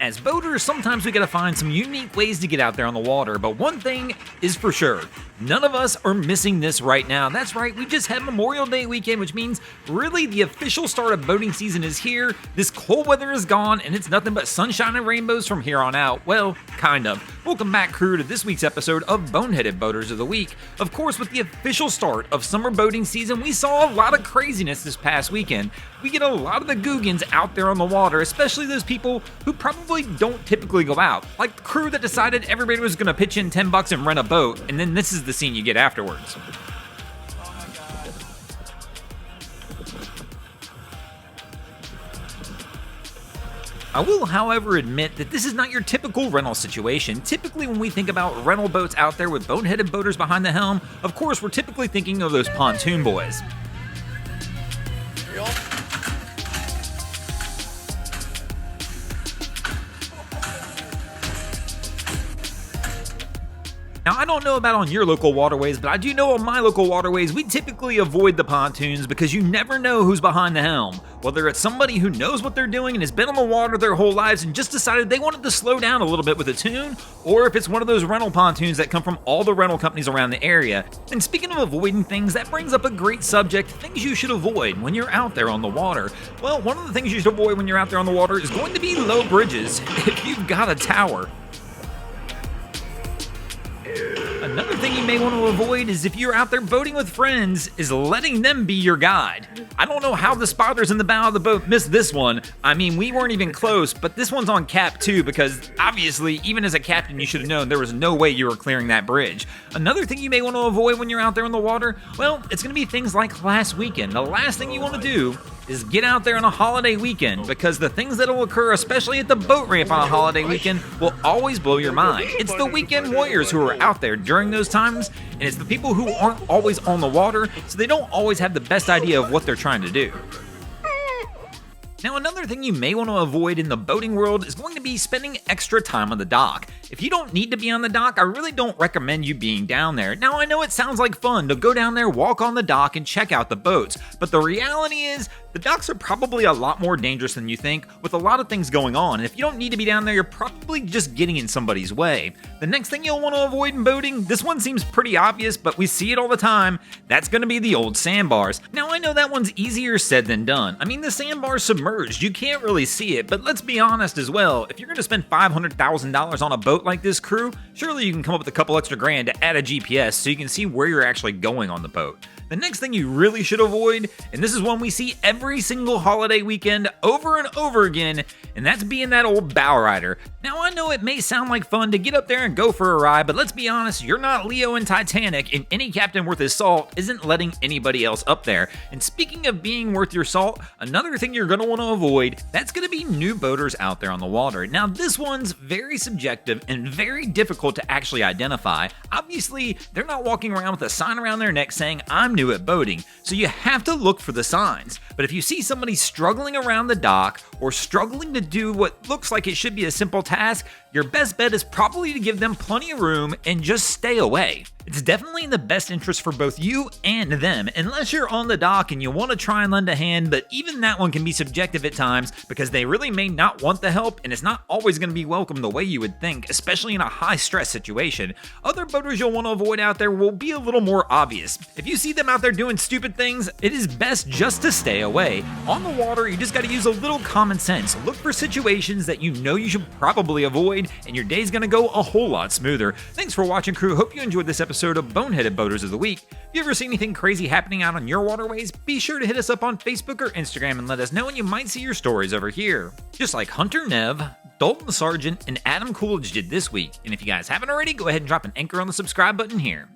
As boaters, sometimes we gotta find some unique ways to get out there on the water, but one thing is for sure, none of us are missing this right now. That's right, we just had Memorial Day weekend, which means really the official start of boating season is here. This cold weather is gone, and it's nothing but sunshine and rainbows from here on out. Well, kind of. Welcome back, crew, to this week's episode of Boneheaded Boaters of the Week. Of course, with the official start of summer boating season, we saw a lot of craziness this past weekend. We get a lot of the googans out there on the water, especially those people who probably don't typically go out. Like the crew that decided everybody was gonna pitch in $10 and rent a boat, and then this is the scene you get afterwards. I will, however, admit that this is not your typical rental situation. Typically, when we think about rental boats out there with boneheaded boaters behind the helm, of course, we're typically thinking of those pontoon boys. Now, I don't know about on your local waterways, but I do know on my local waterways, we typically avoid the pontoons because you never know who's behind the helm. Whether it's somebody who knows what they're doing and has been on the water their whole lives and just decided they wanted to slow down a little bit with a tune, or if it's one of those rental pontoons that come from all the rental companies around the area. And speaking of avoiding things, that brings up a great subject, things you should avoid when you're out there on the water. Well, one of the things you should avoid when you're out there on the water is going to be low bridges if you've got a tower. Another thing you may want to avoid is if you're out there boating with friends, is letting them be your guide. I don't know how the spotters in the bow of the boat missed this one. I mean, we weren't even close, but this one's on cap too, because obviously, even as a captain, you should have known there was no way you were clearing that bridge. Another thing you may want to avoid when you're out there in the water, well, it's going to be things like last weekend. The last thing you want to do is get out there on a holiday weekend, because the things that will occur, especially at the boat ramp on a holiday weekend, will always blow your mind. It's the weekend warriors who are out there during those times, and it's the people who aren't always on the water, so they don't always have the best idea of what they're trying to do. Now, another thing you may want to avoid in the boating world is going to be spending extra time on the dock. If you don't need to be on the dock, I really don't recommend you being down there. Now, I know it sounds like fun to go down there, walk on the dock, and check out the boats, but the reality is, the docks are probably a lot more dangerous than you think, with a lot of things going on, and if you don't need to be down there, you're probably just getting in somebody's way. The next thing you'll want to avoid in boating, this one seems pretty obvious, but we see it all the time, that's going to be the old sandbars. Now, I know that one's easier said than done. I mean, the sandbar's submerged, you can't really see it, but let's be honest as well, if you're going to spend $500,000 on a boat like this, crew, surely you can come up with a couple extra grand to add a GPS so you can see where you're actually going on the boat. The next thing you really should avoid, and this is one we see every single holiday weekend over and over again, and that's being that old bow rider. Now, I know it may sound like fun to get up there and go for a ride, but let's be honest, you're not Leo in Titanic, and any captain worth his salt isn't letting anybody else up there. And speaking of being worth your salt, another thing you're going to want to avoid, that's going to be new boaters out there on the water. Now, this one's very subjective and very difficult to actually identify. Obviously, they're not walking around with a sign around their neck saying, "I'm new at boating," so you have to look for the signs. But if you see somebody struggling around the dock or struggling to do what looks like it should be a simple task, your best bet is probably to give them plenty of room and just stay away. It's definitely in the best interest for both you and them, unless you're on the dock and you want to try and lend a hand, but even that one can be subjective at times because they really may not want the help and it's not always going to be welcome the way you would think, especially in a high-stress situation. Other boaters you'll want to avoid out there will be a little more obvious. If you see them out there doing stupid things, it is best just to stay away. On the water, you just got to use a little common sense. Look for situations that you know you should probably avoid, and your day's going to go a whole lot smoother. Thanks for watching, crew. Hope you enjoyed this episode of Boneheaded Boaters of the Week. If you ever see anything crazy happening out on your waterways, be sure to hit us up on Facebook or Instagram and let us know, and you might see your stories over here. Just like Hunter Nev, Dalton Sargent, and Adam Coolidge did this week. And if you guys haven't already, go ahead and drop an anchor on the subscribe button here.